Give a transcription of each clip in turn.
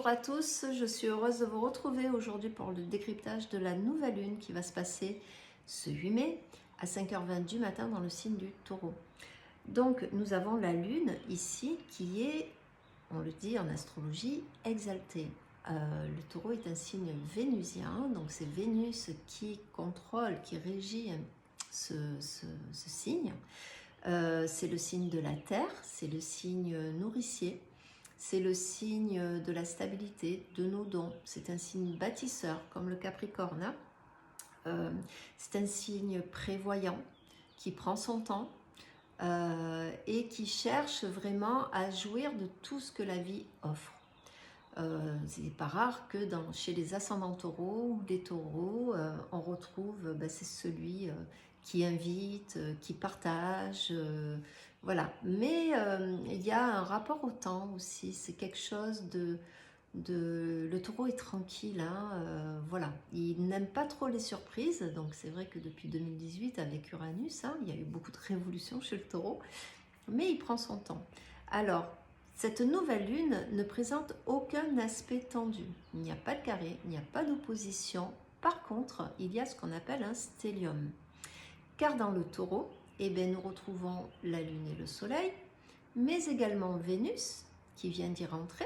Bonjour à tous, je suis heureuse de vous retrouver aujourd'hui pour le décryptage de la nouvelle lune qui va se passer ce 8 mai à 5h20 du matin dans le signe du Taureau. Donc nous avons la lune ici qui est, on le dit en astrologie, exaltée. Le Taureau est un signe vénusien, donc c'est Vénus qui contrôle, qui régit ce signe. C'est le signe de la terre, c'est le signe nourricier. C'est le signe de la stabilité, de nos dons. C'est un signe bâtisseur, comme le Capricorne. C'est un signe prévoyant, qui prend son temps et qui cherche vraiment à jouir de tout ce que la vie offre. C'est pas rare que chez les ascendants taureaux ou les taureaux, on retrouve, c'est celui qui invite, qui partage, voilà. Mais il y a un rapport au temps aussi, c'est quelque chose le taureau est tranquille, hein, voilà. Il n'aime pas trop les surprises, donc c'est vrai que depuis 2018 avec Uranus, hein, il y a eu beaucoup de révolutions chez le taureau, mais il prend son temps. Alors, cette nouvelle lune ne présente aucun aspect tendu. Il n'y a pas de carré, il n'y a pas d'opposition. Par contre, il y a ce qu'on appelle un stellium. Car dans le taureau, nous retrouvons la lune et le soleil, mais également Vénus qui vient d'y rentrer.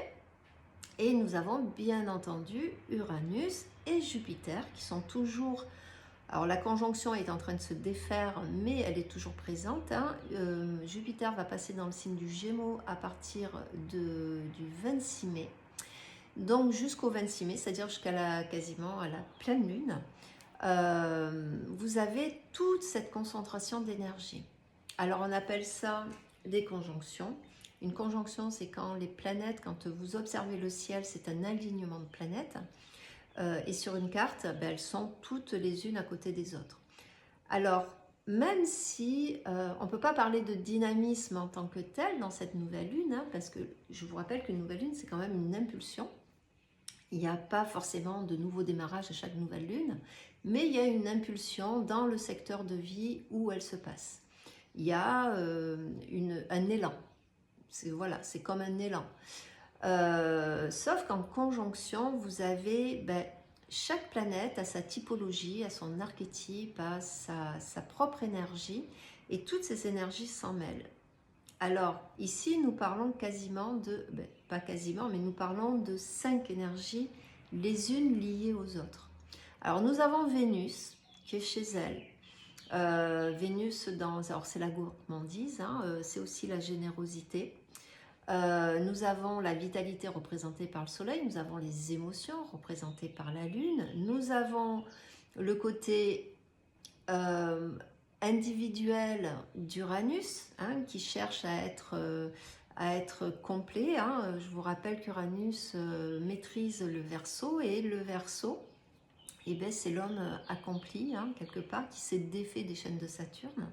Et nous avons bien entendu Uranus et Jupiter qui sont toujours... Alors la conjonction est en train de se défaire, mais elle est toujours présente. Hein. Jupiter va passer dans le signe du Gémeaux à partir du 26 mai. Donc jusqu'au 26 mai, c'est-à-dire quasiment à la pleine lune, vous avez toute cette concentration d'énergie. Alors on appelle ça des conjonctions. Une conjonction, c'est quand les planètes, quand vous observez le ciel, c'est un alignement de planètes. Et sur une carte, elles sont toutes les unes à côté des autres. Alors, même si on ne peut pas parler de dynamisme en tant que tel dans cette nouvelle lune, hein, parce que je vous rappelle qu'une nouvelle lune, c'est quand même une impulsion. Il n'y a pas forcément de nouveau démarrage à chaque nouvelle lune, mais il y a une impulsion dans le secteur de vie où elle se passe. Il y a un élan. C'est comme un élan. Sauf qu'en conjonction, vous avez chaque planète a sa typologie, a son archétype, a sa propre énergie, et toutes ces énergies s'en mêlent. Alors ici, nous parlons quasiment pas quasiment, mais nous parlons de 5 énergies, les unes liées aux autres. Alors nous avons Vénus qui est chez elle. Vénus, alors c'est la gourmandise, hein, c'est aussi la générosité. Nous avons la vitalité représentée par le soleil, nous avons les émotions représentées par la lune, nous avons le côté individuel d'Uranus, hein, qui cherche à être complet. Hein. Je vous rappelle qu'Uranus maîtrise le Verseau, et le Verseau, c'est l'homme accompli, hein, quelque part, qui s'est défait des chaînes de Saturne.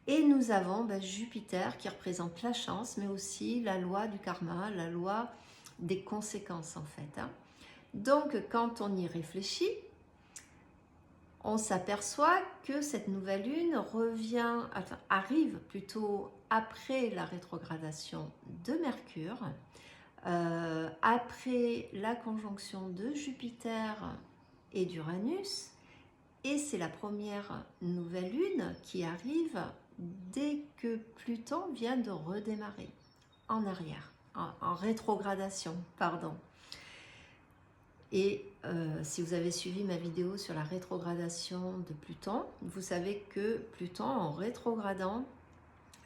Et nous avons Jupiter qui représente la chance, mais aussi la loi du karma, la loi des conséquences en fait. Hein. Donc quand on y réfléchit, on s'aperçoit que cette nouvelle lune arrive plutôt après la rétrogradation de Mercure, après la conjonction de Jupiter et d'Uranus, et c'est la première nouvelle lune qui arrive dès que Pluton vient de redémarrer en arrière, en rétrogradation, pardon. Et si vous avez suivi ma vidéo sur la rétrogradation de Pluton, vous savez que Pluton, en rétrogradant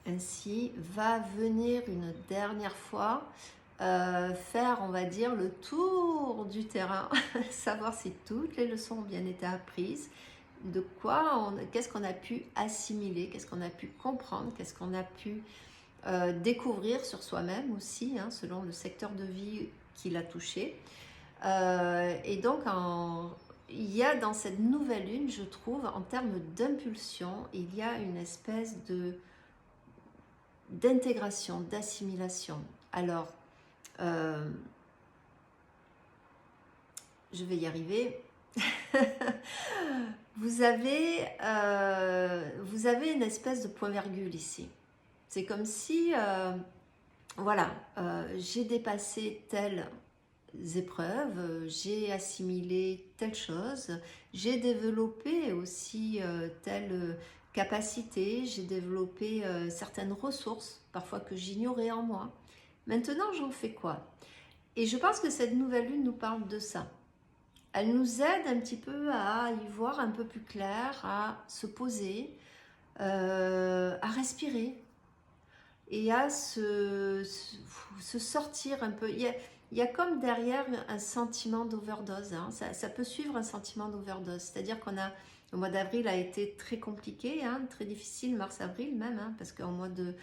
ainsi, va venir une dernière fois faire, on va dire, le tour du terrain, savoir si toutes les leçons ont bien été apprises, qu'est-ce qu'on a pu assimiler, qu'est-ce qu'on a pu comprendre, qu'est-ce qu'on a pu découvrir sur soi-même aussi, hein, selon le secteur de vie qui l'a touché. Et donc, il y a dans cette nouvelle lune, je trouve, en termes d'impulsion, il y a une espèce d'intégration, d'assimilation. Alors, je vais y arriver. Vous avez une espèce de point-virgule ici. C'est comme si, voilà, j'ai dépassé épreuves, j'ai assimilé telle chose, j'ai développé aussi telle capacité, j'ai développé certaines ressources, parfois que j'ignorais en moi. Maintenant, j'en fais quoi? Et je pense que cette nouvelle lune nous parle de ça. Elle nous aide un petit peu à y voir un peu plus clair, à se poser, à respirer et à se sortir un peu. Il y a comme derrière un sentiment d'overdose. Hein. Ça peut suivre un sentiment d'overdose. C'est-à-dire le mois d'avril a été très compliqué, hein, très difficile, mars-avril même, hein, parce qu'en mois de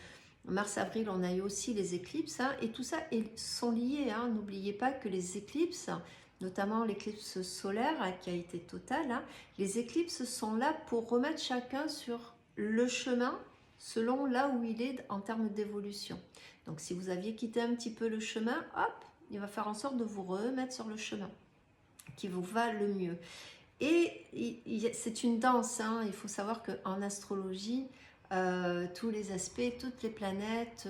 mars-avril, on a eu aussi les éclipses, hein, et tout ça sont liés. Hein. N'oubliez pas que les éclipses, notamment l'éclipse solaire qui a été totale, hein, les éclipses sont là pour remettre chacun sur le chemin selon là où il est en termes d'évolution. Donc si vous aviez quitté un petit peu le chemin, hop, il va faire en sorte de vous remettre sur le chemin qui vous va le mieux. Et c'est une danse, hein. Il faut savoir qu'en astrologie, tous les aspects, toutes les planètes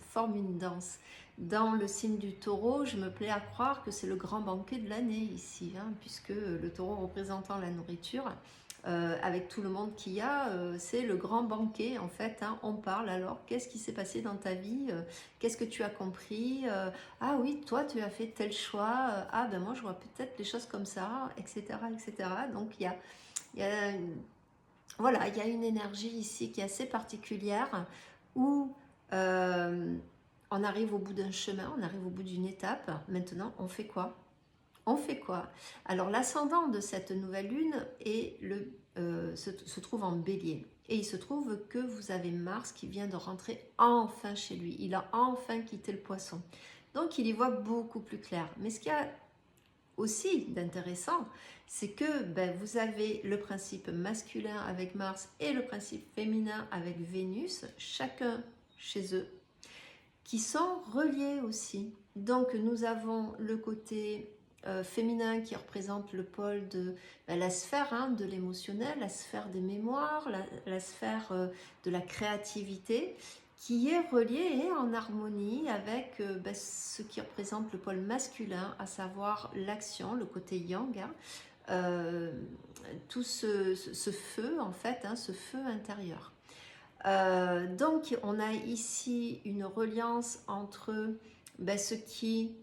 forment une danse. Dans le signe du taureau, je me plais à croire que c'est le grand banquet de l'année ici, hein, puisque le taureau représentant la nourriture, avec tout le monde qu'il y a, c'est le grand banquet en fait, hein. On parle alors, qu'est-ce qui s'est passé dans ta vie, qu'est-ce que tu as compris, ah oui, toi tu as fait tel choix, ah ben moi je vois peut-être les choses comme ça, etc. etc. Donc il y a voilà, il y a une énergie ici qui est assez particulière où on arrive au bout d'un chemin, on arrive au bout d'une étape. Maintenant, on fait quoi? On fait quoi? Alors, l'ascendant de cette nouvelle lune se trouve en bélier. Et il se trouve que vous avez Mars qui vient de rentrer enfin chez lui. Il a enfin quitté le poisson. Donc, il y voit beaucoup plus clair. Mais ce qu'il y a aussi d'intéressant, c'est que vous avez le principe masculin avec Mars et le principe féminin avec Vénus, chacun chez eux, qui sont reliés aussi. Donc nous avons le côté féminin qui représente le pôle de la sphère, hein, de l'émotionnel, la sphère des mémoires, la sphère de la créativité, qui est relié et en harmonie avec ce qui représente le pôle masculin, à savoir l'action, le côté yang, hein, tout ce feu en fait, hein, ce feu intérieur. Donc on a ici une reliance entre ce qui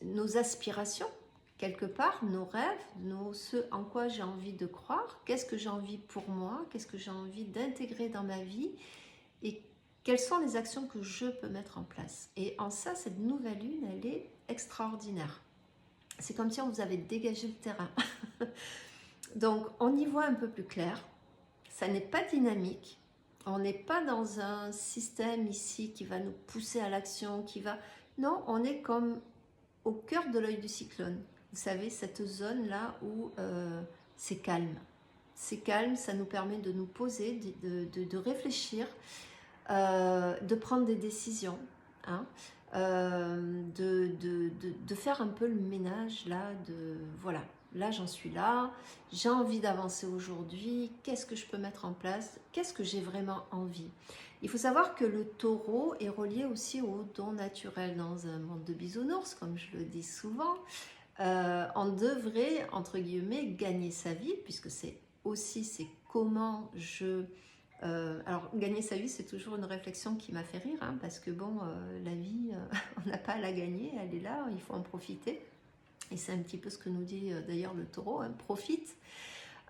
nos aspirations, quelque part, nos rêves, ce en quoi j'ai envie de croire, qu'est-ce que j'ai envie pour moi, qu'est-ce que j'ai envie d'intégrer dans ma vie et quelles sont les actions que je peux mettre en place. Et en ça, cette nouvelle lune, elle est extraordinaire. C'est comme si on vous avait dégagé le terrain. Donc, on y voit un peu plus clair. Ça n'est pas dynamique. On n'est pas dans un système ici qui va nous pousser à l'action, Non, on est comme au cœur de l'œil du cyclone. Vous savez, cette zone-là où c'est calme. C'est calme, ça nous permet de nous poser, de réfléchir, de prendre des décisions, hein, de faire un peu le ménage là, voilà, là j'en suis là, j'ai envie d'avancer aujourd'hui, qu'est-ce que je peux mettre en place, qu'est-ce que j'ai vraiment envie. Il faut savoir que le taureau est relié aussi au don naturel dans un monde de bisounours, comme je le dis souvent. On devrait, entre guillemets, gagner sa vie, puisque c'est comment alors, gagner sa vie, c'est toujours une réflexion qui m'a fait rire, hein, parce que bon, la vie, on n'a pas à la gagner, elle est là, il faut en profiter. Et c'est un petit peu ce que nous dit d'ailleurs le taureau, hein, profite.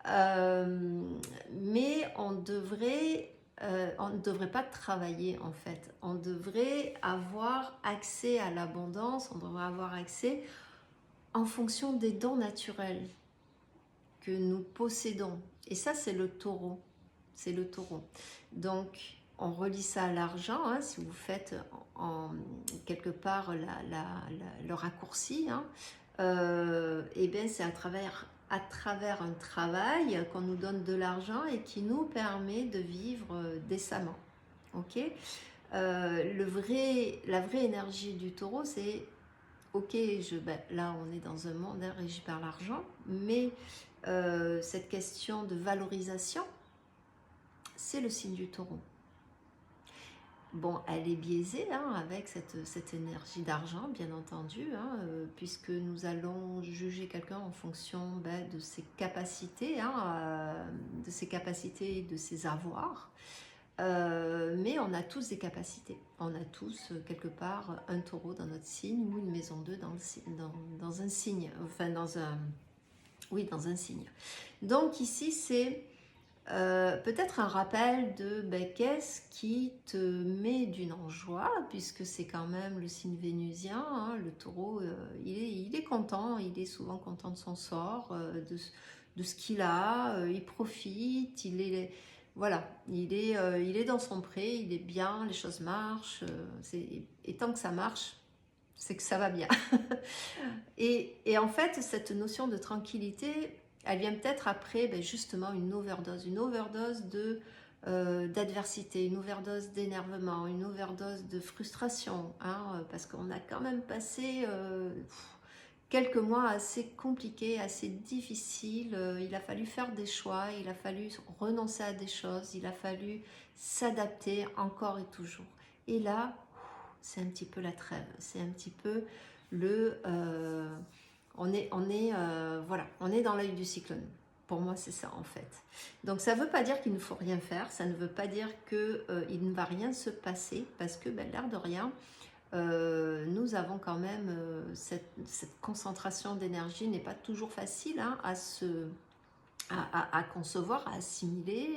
Mais on ne devrait pas travailler en fait. On devrait avoir accès à l'abondance, on devrait avoir accès en fonction des dons naturels que nous possédons. Et ça, c'est le taureau. C'est le taureau. Donc, on relie ça à l'argent, hein, si vous faites quelque part le raccourci, hein, et bien c'est à travers un travail qu'on nous donne de l'argent et qui nous permet de vivre décemment. Ok, la vraie énergie du taureau, c'est ok, là on est dans un monde régi par l'argent, mais cette question de valorisation, c'est le signe du taureau. bon, elle est biaisée hein, avec cette énergie d'argent, bien entendu, hein, puisque nous allons juger quelqu'un en fonction ben, de ses capacités, hein, de ses capacités et de ses avoirs. Mais on a tous des capacités. On a tous, quelque part, un taureau dans notre signe ou une maison 2 dans un signe. Enfin, oui, dans un signe. Donc ici, c'est peut-être un rappel de ben, qu'est-ce qui te met d'une en joie, puisque c'est quand même le signe vénusien, hein, le taureau, il est content, il est souvent content de son sort, de ce qu'il a, il profite, voilà, il est dans son pré, il est bien, les choses marchent, et tant que ça marche, c'est que ça va bien. Et en fait, cette notion de tranquillité, elle vient peut-être après ben, justement une overdose d'adversité, une overdose d'énervement, une overdose de frustration, hein, parce qu'on a quand même passé quelques mois assez compliqués, assez difficiles. Il a fallu faire des choix, il a fallu renoncer à des choses, il a fallu s'adapter encore et toujours. Et là, c'est un petit peu la trêve, c'est un petit peu le... voilà, on est dans l'œil du cyclone. Pour moi, c'est ça en fait. Donc ça ne veut pas dire qu'il ne faut rien faire, ça ne veut pas dire qu'il ne va rien se passer, parce que ben, l'air de rien, nous avons quand même cette concentration d'énergie n'est pas toujours facile hein, à concevoir, à assimiler.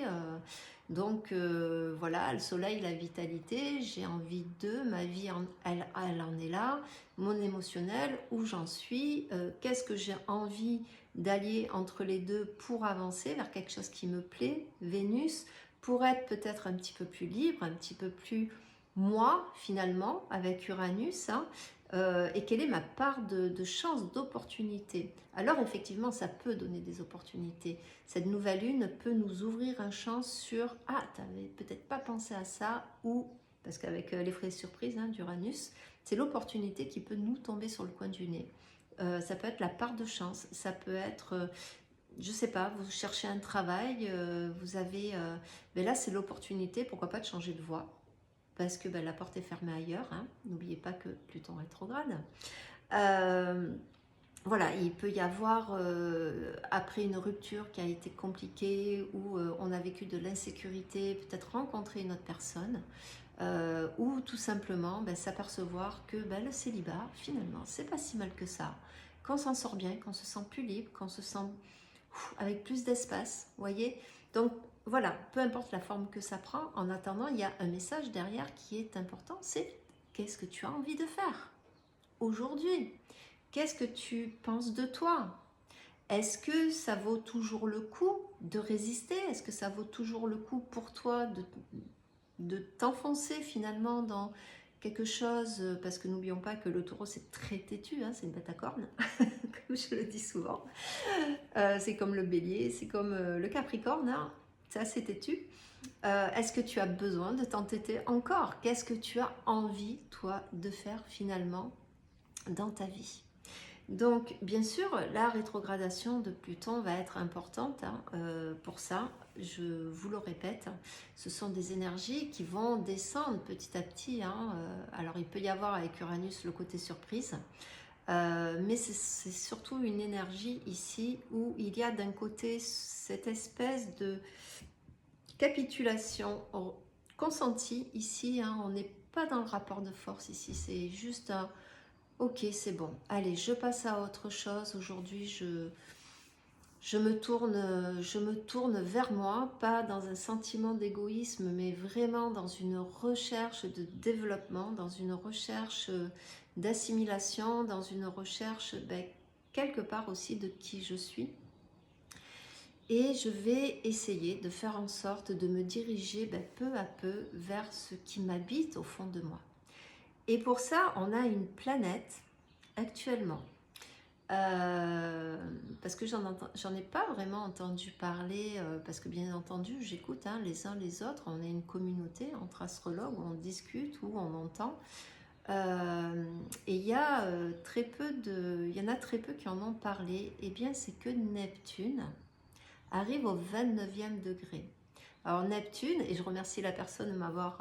Donc voilà, le soleil, la vitalité, j'ai envie de, ma vie, elle en est là, mon émotionnel, où j'en suis, qu'est-ce que j'ai envie d'allier entre les deux pour avancer vers quelque chose qui me plaît, Vénus, pour être peut-être un petit peu plus libre, un petit peu plus moi finalement avec Uranus, hein, et quelle est ma part de chance, d'opportunité. Alors effectivement, ça peut donner des opportunités. Cette nouvelle lune peut nous ouvrir un champ sur « Ah, tu n'avais peut-être pas pensé à ça » ou, parce qu'avec l'effet de surprise hein, d'Uranus, c'est l'opportunité qui peut nous tomber sur le coin du nez. Ça peut être la part de chance, ça peut être... je sais pas, vous cherchez un travail, vous avez... mais là, c'est l'opportunité, pourquoi pas de changer de voie, parce que ben, la porte est fermée ailleurs. Hein. N'oubliez pas que Pluton rétrograde. Voilà, il peut y avoir, après une rupture qui a été compliquée, où on a vécu de l'insécurité, peut-être rencontrer une autre personne, ou tout simplement ben, s'apercevoir que ben, le célibat, finalement, c'est pas si mal que ça, qu'on s'en sort bien, qu'on se sent plus libre, qu'on se sent avec plus d'espace, vous voyez. Donc voilà, peu importe la forme que ça prend, en attendant, il y a un message derrière qui est important, c'est qu'est-ce que tu as envie de faire aujourd'hui? Qu'est-ce que tu penses de toi? Est-ce que ça vaut toujours le coup de résister? Est-ce que ça vaut toujours le coup pour toi de t'enfoncer finalement dans quelque chose? Parce que n'oublions pas que le taureau c'est très têtu, hein, c'est une bête à cornes, comme je le dis souvent. C'est comme le bélier, c'est comme le capricorne, hein, c'est assez têtu. Est-ce que tu as besoin de t'entêter encore? Qu'est-ce que tu as envie, toi, de faire finalement dans ta vie? Donc, bien sûr, la rétrogradation de Pluton va être importante hein, pour ça. Je vous le répète, ce sont des énergies qui vont descendre petit à petit. Hein, alors, il peut y avoir avec Uranus le côté surprise, mais c'est surtout une énergie ici où il y a d'un côté cette espèce de capitulation consentie ici. Hein, on n'est pas dans le rapport de force ici, c'est juste un ok, c'est bon. Allez, je passe à autre chose. Aujourd'hui, je me tourne vers moi, pas dans un sentiment d'égoïsme, mais vraiment dans une recherche de développement, dans une recherche d'assimilation, dans une recherche ben, quelque part aussi de qui je suis. Et je vais essayer de faire en sorte de me diriger ben, peu à peu vers ce qui m'habite au fond de moi. Et pour ça, on a une planète actuellement. Parce que j'en ai pas vraiment entendu parler, parce que bien entendu, j'écoute hein, les uns les autres, on est une communauté entre astrologues où on discute, où on entend. Et il y a il y en a très peu qui en ont parlé. Eh bien, c'est que Neptune arrive au 29e degré. Alors Neptune, et je remercie la personne de m'avoir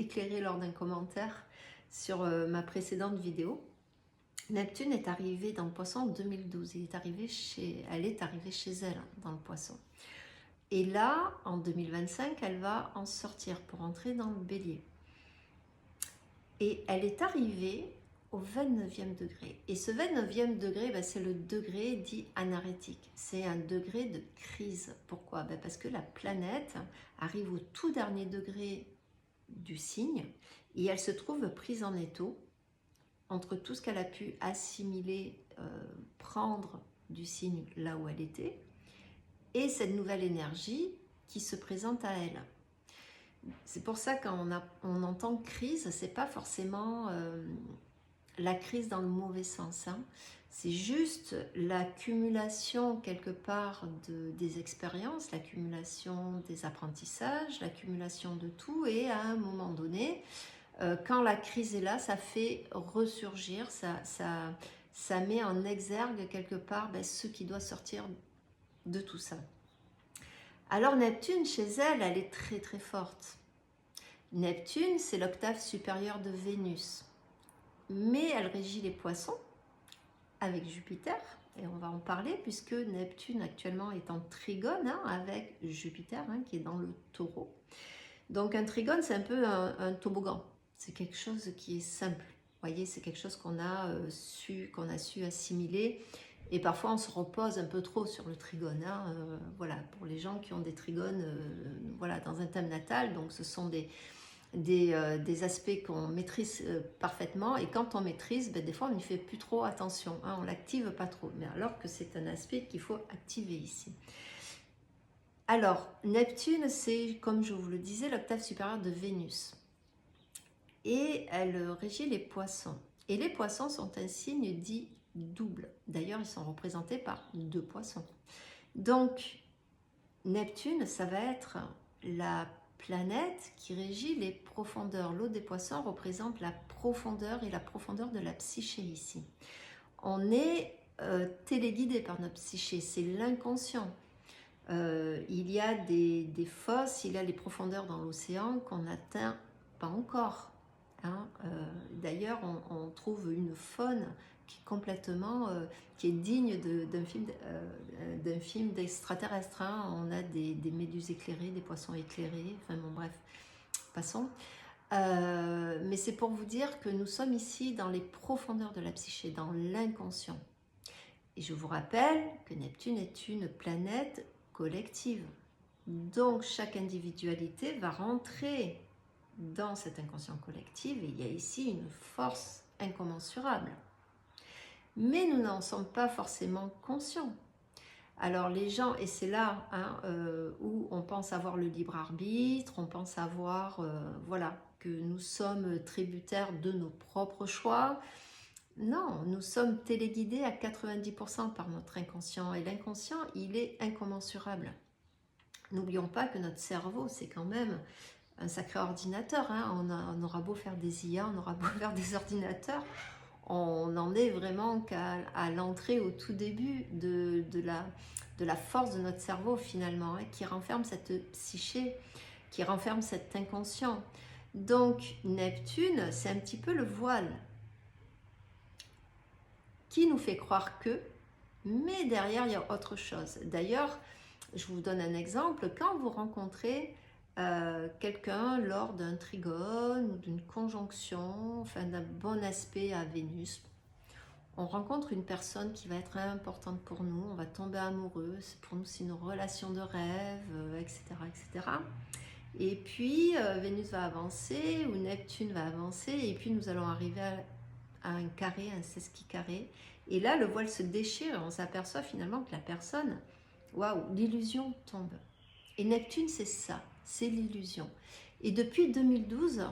éclairé lors d'un commentaire sur ma précédente vidéo. Neptune est arrivée dans le Poisson en 2012. Elle est arrivée chez elle dans le Poisson. Et là, en 2025, elle va en sortir pour entrer dans le Bélier. Et elle est arrivée au 29e degré. Et ce 29e degré, c'est le degré dit anarétique. C'est un degré de crise. Pourquoi? Parce que la planète arrive au tout dernier degré du signe et elle se trouve prise en étau entre tout ce qu'elle a pu assimiler, prendre du signe là où elle était, et cette nouvelle énergie qui se présente à elle. C'est pour ça quand on entend crise, c'est pas forcément la crise dans le mauvais sens, hein. C'est juste l'accumulation quelque part des expériences, l'accumulation des apprentissages, l'accumulation de tout, et à un moment donné, quand la crise est là, ça fait ressurgir, ça met en exergue quelque part ce qui doit sortir de tout ça. Alors Neptune, chez elle, elle est très très forte. Neptune, c'est l'octave supérieure de Vénus. Mais elle régit les Poissons avec Jupiter, et on va en parler puisque Neptune actuellement est en trigone avec Jupiter qui est dans le Taureau. Donc un trigone, c'est un peu un toboggan. C'est quelque chose qui est simple. Vous voyez, c'est quelque chose qu'on a su assimiler. Et parfois, on se repose un peu trop sur le trigone. Voilà, pour les gens qui ont des trigones voilà, dans un thème natal. Donc, ce sont des aspects qu'on maîtrise parfaitement. Et quand on maîtrise, des fois, on n'y fait plus trop attention. On ne l'active pas trop. Mais alors que c'est un aspect qu'il faut activer ici. Alors, Neptune, c'est, comme je vous le disais, l'octave supérieure de Vénus. Et elle régit les Poissons. Et les Poissons sont un signe dit double. D'ailleurs, ils sont représentés par 2 poissons. Donc, Neptune, ça va être la planète qui régit les profondeurs. L'eau des Poissons représente la profondeur et la profondeur de la psyché ici. On est téléguidé par notre psyché, c'est l'inconscient. Il y a des fosses, il y a les profondeurs dans l'océan qu'on n'atteint pas encore. D'ailleurs, on trouve une faune qui est complètement, qui est digne d'un film d'extraterrestre. On a des méduses éclairées, des poissons éclairés, enfin bon bref, passons. Mais c'est pour vous dire que nous sommes ici dans les profondeurs de la psyché, dans l'inconscient. Et je vous rappelle que Neptune est une planète collective. Donc chaque individualité va rentrer dans cet inconscient collectif, et il y a ici une force incommensurable. Mais nous n'en sommes pas forcément conscients. Alors les gens, et c'est là où on pense avoir le libre arbitre, on pense avoir, voilà, que nous sommes tributaires de nos propres choix. Non, nous sommes téléguidés à 90% par notre inconscient, et l'inconscient, il est incommensurable. N'oublions pas que notre cerveau, c'est quand même un sacré ordinateur. On aura beau faire des IA, on aura beau faire des ordinateurs, on n'en est vraiment qu'à l'entrée, au tout début de la force de notre cerveau finalement, qui renferme cette psyché, qui renferme cet inconscient. Donc Neptune, c'est un petit peu le voile qui nous fait croire que, mais derrière il y a autre chose. D'ailleurs, je vous donne un exemple. Quand vous rencontrez quelqu'un lors d'un trigone ou d'une conjonction, enfin d'un bon aspect à Vénus, on rencontre une personne qui va être importante pour nous, on va tomber amoureux, pour nous c'est une relation de rêve, etc., etc. Et puis Vénus va avancer, ou Neptune va avancer, et puis nous allons arriver à un carré, un sesqui carré, et là le voile se déchire, et on s'aperçoit finalement que la personne, waouh, l'illusion tombe. Et Neptune, c'est ça, c'est l'illusion. Et depuis 2012,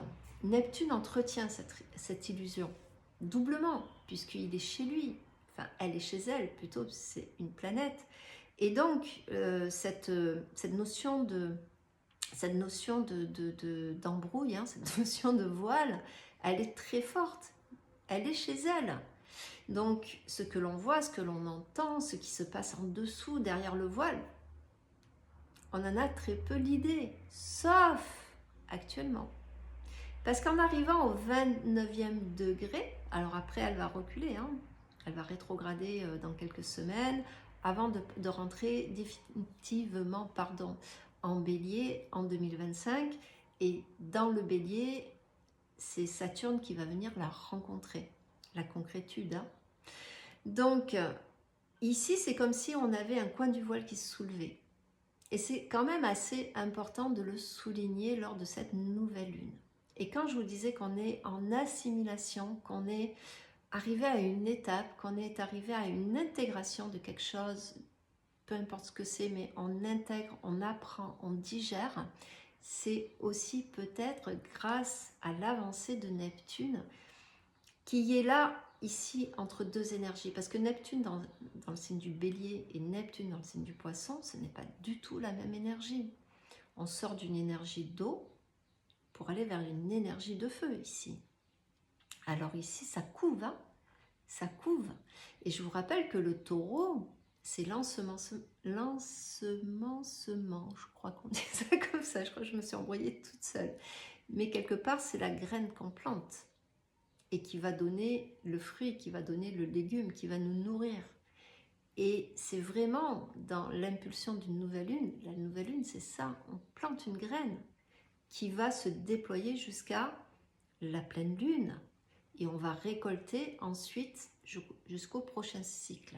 Neptune entretient cette illusion, doublement, puisqu'il est chez lui, enfin elle est chez elle, plutôt, c'est une planète. Et donc, cette notion d'embrouille, cette notion de voile, elle est très forte, elle est chez elle. Donc, ce que l'on voit, ce que l'on entend, ce qui se passe en dessous, derrière le voile, on en a très peu l'idée, sauf actuellement. Parce qu'en arrivant au 29e degré, alors après elle va reculer, hein, elle va rétrograder dans quelques semaines, avant de rentrer définitivement en bélier en 2025. Et dans le bélier, c'est Saturne qui va venir la rencontrer, la concrétude. Hein. Donc, ici, c'est comme si on avait un coin du voile qui se soulevait. Et c'est quand même assez important de le souligner lors de cette nouvelle lune. Et quand je vous disais qu'on est en assimilation, qu'on est arrivé à une étape, qu'on est arrivé à une intégration de quelque chose, peu importe ce que c'est, mais on intègre, on apprend, on digère, c'est aussi peut-être grâce à l'avancée de Neptune qui est là, ici, entre deux énergies. Parce que Neptune dans le signe du bélier et Neptune dans le signe du poisson, ce n'est pas du tout la même énergie. On sort d'une énergie d'eau pour aller vers une énergie de feu ici. Alors ici, ça couve, hein, ça couve. Et je vous rappelle que le taureau, c'est l'ensemencement, je crois qu'on dit ça comme ça, je crois que je me suis embrouillée toute seule. Mais quelque part, c'est la graine qu'on plante et qui va donner le fruit, qui va donner le légume, qui va nous nourrir. Et c'est vraiment dans l'impulsion d'une nouvelle lune, la nouvelle lune c'est ça, on plante une graine qui va se déployer jusqu'à la pleine lune et on va récolter ensuite jusqu'au prochain cycle.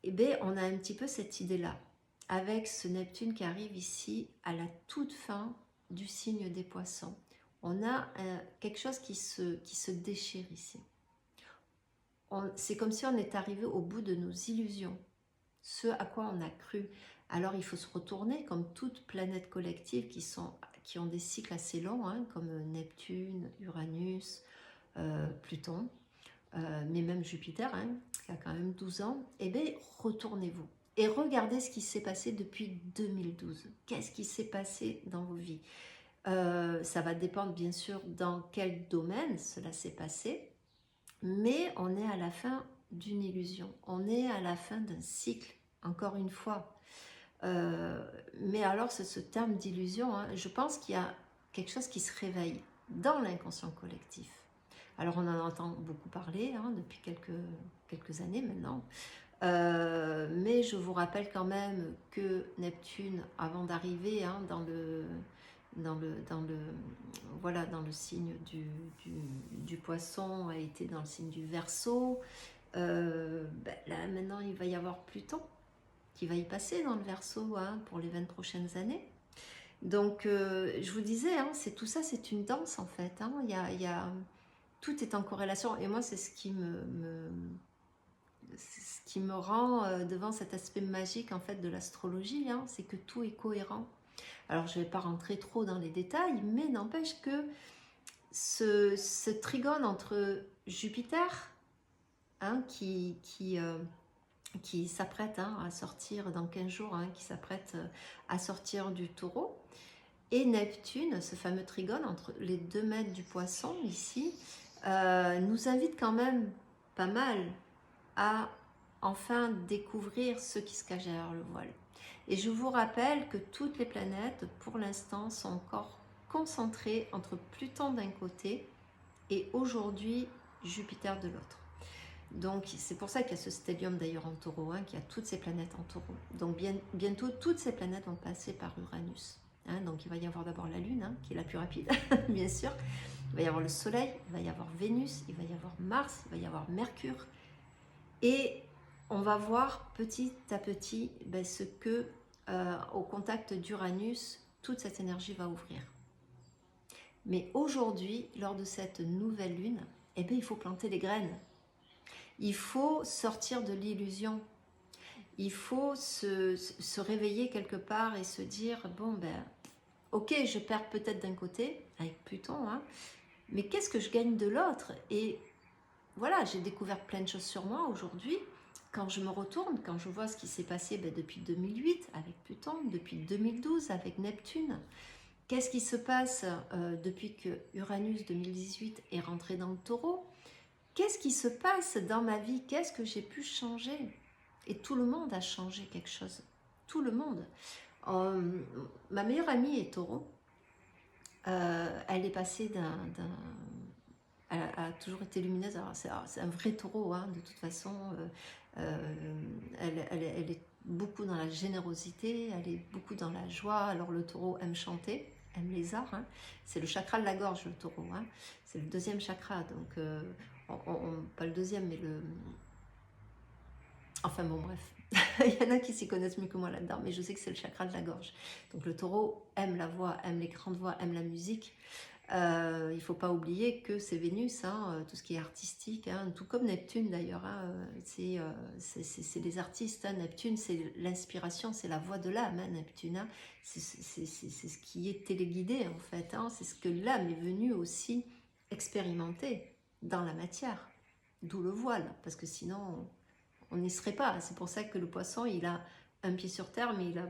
Et bien on a un petit peu cette idée-là, avec ce Neptune qui arrive ici à la toute fin du signe des poissons. On a quelque chose qui se déchire ici. C'est comme si on est arrivé au bout de nos illusions, ce à quoi on a cru. Alors il faut se retourner comme toute planète collective qui ont des cycles assez longs, hein, comme Neptune, Uranus, Pluton, mais même Jupiter, hein, qui a quand même 12 ans. Eh bien, retournez-vous et regardez ce qui s'est passé depuis 2012. Qu'est-ce qui s'est passé dans vos vies? Ça va dépendre bien sûr dans quel domaine cela s'est passé, mais on est à la fin d'une illusion, on est à la fin d'un cycle, encore une fois. Mais alors c'est ce terme d'illusion, hein, je pense qu'il y a quelque chose qui se réveille dans l'inconscient collectif. Alors on en entend beaucoup parler hein, depuis quelques années maintenant, mais je vous rappelle quand même que Neptune, avant d'arriver hein, dans le signe du poisson, a été dans le signe du Verseau. Là maintenant il va y avoir Pluton qui va y passer dans le Verseau hein, pour les 20 prochaines années. Donc je vous disais, hein, tout ça c'est une danse en fait. Hein. Tout est en corrélation et moi c'est ce qui me rend devant cet aspect magique en fait de l'astrologie, hein, c'est que tout est cohérent. Alors je ne vais pas rentrer trop dans les détails, mais n'empêche que ce trigone entre Jupiter, hein, qui s'apprête hein, à sortir dans 15 jours, hein, qui s'apprête à sortir du Taureau, et Neptune, ce fameux trigone entre les 2 mètres du Poisson ici, nous invite quand même pas mal à enfin découvrir ce qui se cache derrière le voile. Et je vous rappelle que toutes les planètes, pour l'instant, sont encore concentrées entre Pluton d'un côté et aujourd'hui Jupiter de l'autre. Donc c'est pour ça qu'il y a ce stellium d'ailleurs en taureau, hein, qu'il y a toutes ces planètes en taureau. Donc bientôt, toutes ces planètes vont passer par Uranus. Hein, donc il va y avoir d'abord la Lune, hein, qui est la plus rapide, bien sûr. Il va y avoir le Soleil, il va y avoir Vénus, il va y avoir Mars, il va y avoir Mercure. Et on va voir petit à petit ce que, au contact d'Uranus, toute cette énergie va ouvrir. Mais aujourd'hui, lors de cette nouvelle lune, il faut planter les graines. Il faut sortir de l'illusion. Il faut se réveiller quelque part et se dire, bon ok, je perds peut-être d'un côté, avec Pluton, hein, mais qu'est-ce que je gagne de l'autre? Et voilà, j'ai découvert plein de choses sur moi aujourd'hui. Quand je me retourne, quand je vois ce qui s'est passé depuis 2008 avec Pluton, depuis 2012 avec Neptune, qu'est-ce qui se passe depuis que Uranus 2018 est rentré dans le Taureau? Qu'est-ce qui se passe dans ma vie? Qu'est-ce que j'ai pu changer? Et tout le monde a changé quelque chose. Tout le monde. Ma meilleure amie est Taureau. Elle est passée elle a toujours été lumineuse. Alors c'est un vrai taureau, hein, de toute façon. Elle est beaucoup dans la générosité, elle est beaucoup dans la joie. Alors le taureau aime chanter, aime les arts. Hein. C'est le chakra de la gorge, le taureau. Hein. C'est le deuxième chakra. Donc, pas le deuxième, mais le... Enfin bon, bref. Il y en a qui s'y connaissent mieux que moi là-dedans, mais je sais que c'est le chakra de la gorge. Donc le taureau aime la voix, aime les grandes voix, aime la musique. Il ne faut pas oublier que c'est Vénus, hein, tout ce qui est artistique, hein, tout comme Neptune d'ailleurs, hein, c'est les artistes. Hein, Neptune, c'est l'inspiration, c'est la voix de l'âme, hein, Neptune. Hein, c'est ce qui est téléguidé en fait, hein, c'est ce que l'âme est venue aussi expérimenter dans la matière, d'où le voile, parce que sinon on n'y serait pas. C'est pour ça que le poisson, il a un pied sur terre, mais il a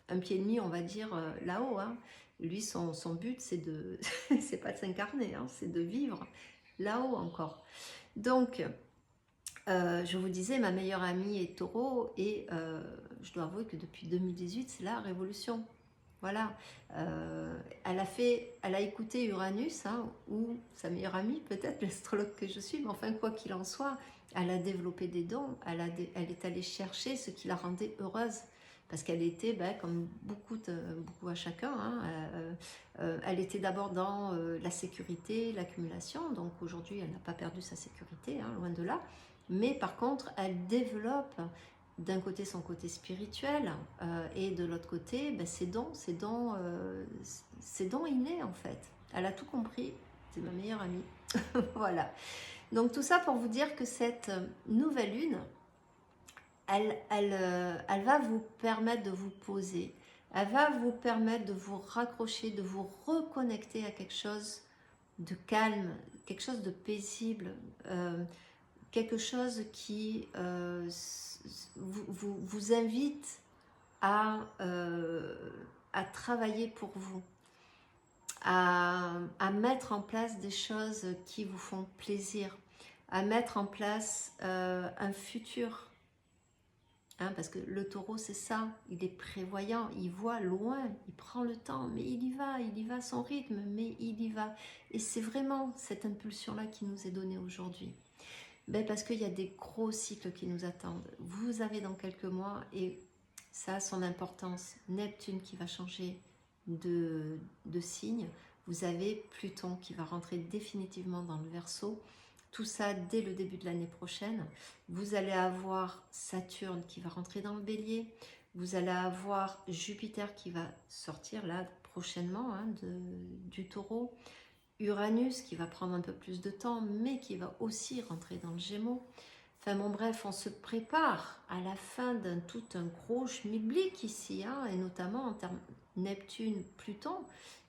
un pied et demi, on va dire, là-haut. Hein. Lui, son but, c'est de, c'est pas de s'incarner, hein, c'est de vivre là-haut encore. Donc, je vous disais, ma meilleure amie est taureau et je dois avouer que depuis 2018, c'est la révolution. Voilà. Elle a écouté Uranus, hein, ou sa meilleure amie, peut-être, l'astrologue que je suis, mais enfin, quoi qu'il en soit, elle a développé des dons, elle est allée chercher ce qui la rendait heureuse. Parce qu'elle était, comme beaucoup à chacun, hein, elle était d'abord dans la sécurité, l'accumulation. Donc aujourd'hui, elle n'a pas perdu sa sécurité, hein, loin de là. Mais par contre, elle développe d'un côté son côté spirituel et de l'autre côté ses dons innés en fait. Elle a tout compris, c'est ma meilleure amie. Voilà. Donc tout ça pour vous dire que cette nouvelle lune, elle va vous permettre de vous poser, elle va vous permettre de vous raccrocher, de vous reconnecter à quelque chose de calme, quelque chose de paisible, quelque chose qui vous invite à travailler pour vous, à mettre en place des choses qui vous font plaisir, à mettre en place un futur. Hein, parce que le taureau, c'est ça, il est prévoyant, il voit loin, il prend le temps, mais il y va à son rythme, mais il y va. Et c'est vraiment cette impulsion-là qui nous est donnée aujourd'hui. Parce qu'il y a des gros cycles qui nous attendent. Vous avez dans quelques mois, et ça a son importance, Neptune qui va changer de signe. Vous avez Pluton qui va rentrer définitivement dans le Verseau. Tout ça dès le début de l'année prochaine. Vous allez avoir Saturne qui va rentrer dans le Bélier. Vous allez avoir Jupiter qui va sortir là prochainement hein, du Taureau. Uranus qui va prendre un peu plus de temps, mais qui va aussi rentrer dans le Gémeaux. Enfin bon bref, on se prépare à la fin d'un tout un gros schmilblick ici, hein, et notamment en termes Neptune-Pluton,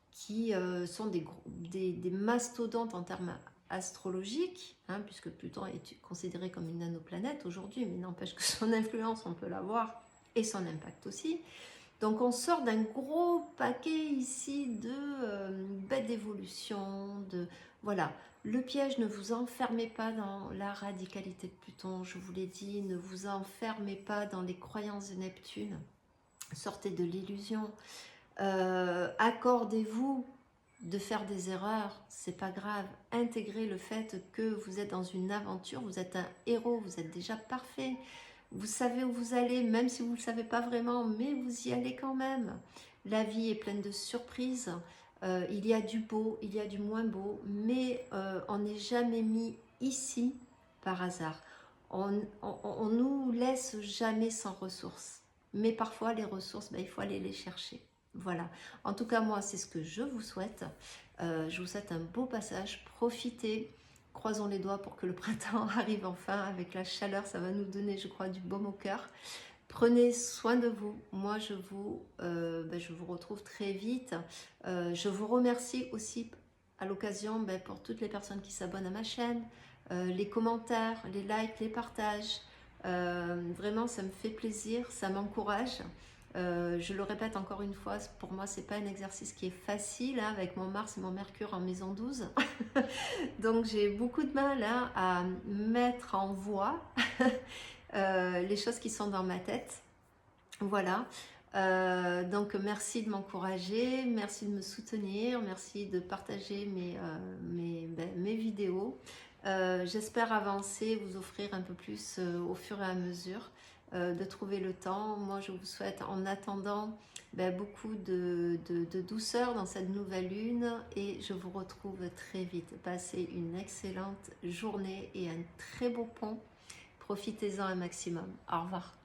qui sont des mastodontes en termes astrologiques, hein, puisque Pluton est considéré comme une nanoplanète aujourd'hui, mais n'empêche que son influence, on peut la voir, et son impact aussi. Donc on sort d'un gros paquet ici d'évolution, voilà. Le piège, ne vous enfermez pas dans la radicalité de Pluton, je vous l'ai dit, ne vous enfermez pas dans les croyances de Neptune, sortez de l'illusion, accordez-vous de faire des erreurs, c'est pas grave, intégrez le fait que vous êtes dans une aventure, vous êtes un héros, vous êtes déjà parfait, vous savez où vous allez, même si vous ne le savez pas vraiment, mais vous y allez quand même. La vie est pleine de surprises, il y a du beau, il y a du moins beau, mais on n'est jamais mis ici par hasard. On nous laisse jamais sans ressources, mais parfois les ressources, il faut aller les chercher. Voilà, en tout cas moi c'est ce que je vous souhaite. Je vous souhaite un beau passage, profitez, croisons les doigts pour que le printemps arrive enfin avec la chaleur, ça va nous donner je crois du baume au cœur. Prenez soin de vous, moi je vous retrouve très vite. Je vous remercie aussi à l'occasion pour toutes les personnes qui s'abonnent à ma chaîne, les commentaires, les likes, les partages. Vraiment ça me fait plaisir, ça m'encourage. Je le répète encore une fois, pour moi c'est pas un exercice qui est facile hein, avec mon Mars et mon Mercure en maison 12 donc j'ai beaucoup de mal hein, à mettre en voix les choses qui sont dans ma tête. Voilà, Donc merci de m'encourager, merci de me soutenir, merci de partager mes vidéos. J'espère avancer, vous offrir un peu plus au fur et à mesure, de trouver le temps. Moi je vous souhaite en attendant beaucoup de douceur dans cette nouvelle lune et je vous retrouve très vite. Passez une excellente journée et un très beau pont. Profitez-en un maximum. Au revoir.